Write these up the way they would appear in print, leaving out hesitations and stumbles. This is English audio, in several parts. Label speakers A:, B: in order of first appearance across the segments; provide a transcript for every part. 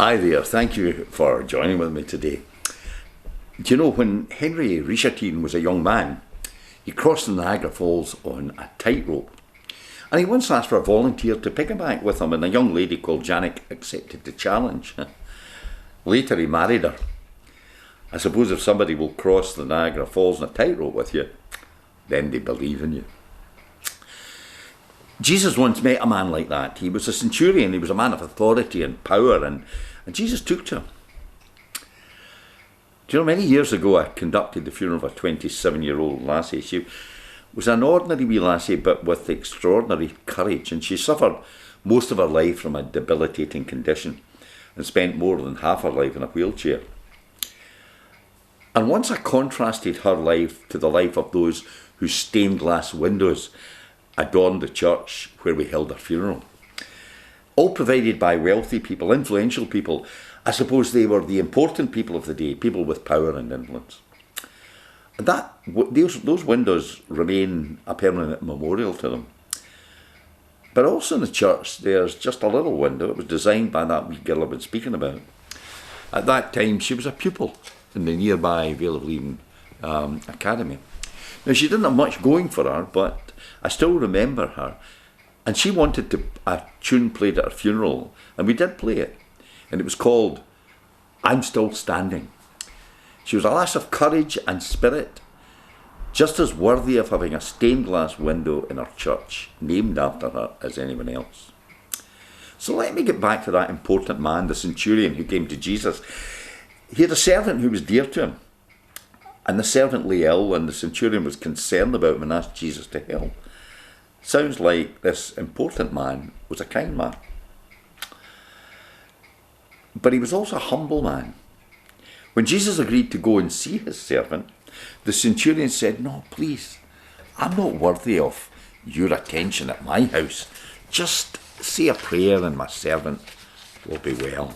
A: Hi there, thank you for joining with me today. Do you know, when Henry Richardson was a young man, he crossed the Niagara Falls on a tightrope. And he once asked for a volunteer to piggyback with him, and a young lady called Janet accepted the challenge. Later he married her. I suppose if somebody will cross the Niagara Falls on a tightrope with you, then they believe in you. Jesus once met a man like that. He was a centurion, he was a man of authority and power, and Jesus took to him. Do you know, many years ago I conducted the funeral of a 27-year-old lassie. She was an ordinary wee lassie, but with extraordinary courage, and she suffered most of her life from a debilitating condition and spent more than half her life in a wheelchair. And once I contrasted her life to the life of those whose stained glass windows adorned the church where we held our funeral, all provided by wealthy people, influential people. I suppose they were the important people of the day, people with power and influence. And those windows remain a permanent memorial to them. But also in the church, there's just a little window. It was designed by that wee girl I've been speaking about. At that time, she was a pupil in the nearby Vale of Leven Academy. Now, she didn't have much going for her, but I still remember her. And she wanted a tune played at her funeral, and we did play it. And it was called I'm Still Standing. She was a lass of courage and spirit, just as worthy of having a stained glass window in her church, named after her, as anyone else. So let me get back to that important man, the centurion who came to Jesus. He had a servant who was dear to him, and the servant lay ill, and the centurion was concerned about him and asked Jesus to help. Sounds like this important man was a kind man. But he was also a humble man. When Jesus agreed to go and see his servant, the centurion said, "No, please, I'm not worthy of your attention at my house. Just say a prayer and my servant will be well."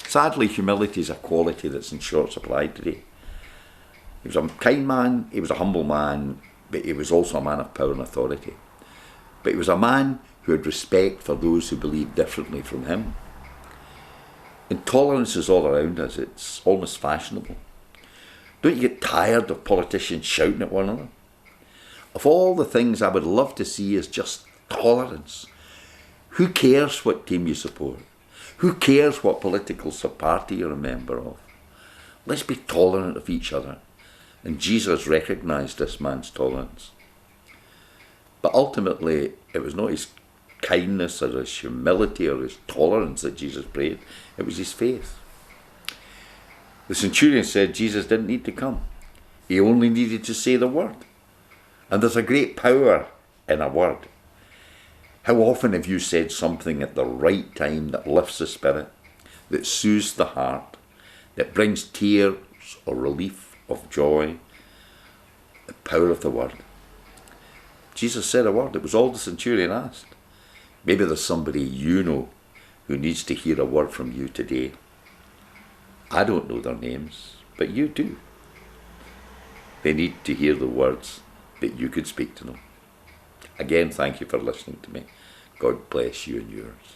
A: Sadly, humility is a quality that's in short supply today. He was a kind man, he was a humble man, but he was also a man of power and authority. But he was a man who had respect for those who believed differently from him. Intolerance is all around us. It's almost fashionable. Don't you get tired of politicians shouting at one another? Of all the things I would love to see is just tolerance. Who cares what team you support? Who cares what political party you're a member of? Let's be tolerant of each other. And Jesus recognised this man's tolerance. But ultimately, it was not his kindness or his humility or his tolerance that Jesus prayed. It was his faith. The centurion said Jesus didn't need to come. He only needed to say the word. And there's a great power in a word. How often have you said something at the right time that lifts the spirit, that soothes the heart, that brings tears or relief of joy? The power of the word. Jesus said a word. It was all the centurion asked. Maybe there's somebody you know who needs to hear a word from you today. I don't know their names, but you do. They need to hear the words that you could speak to them. Again, thank you for listening to me. God bless you and yours.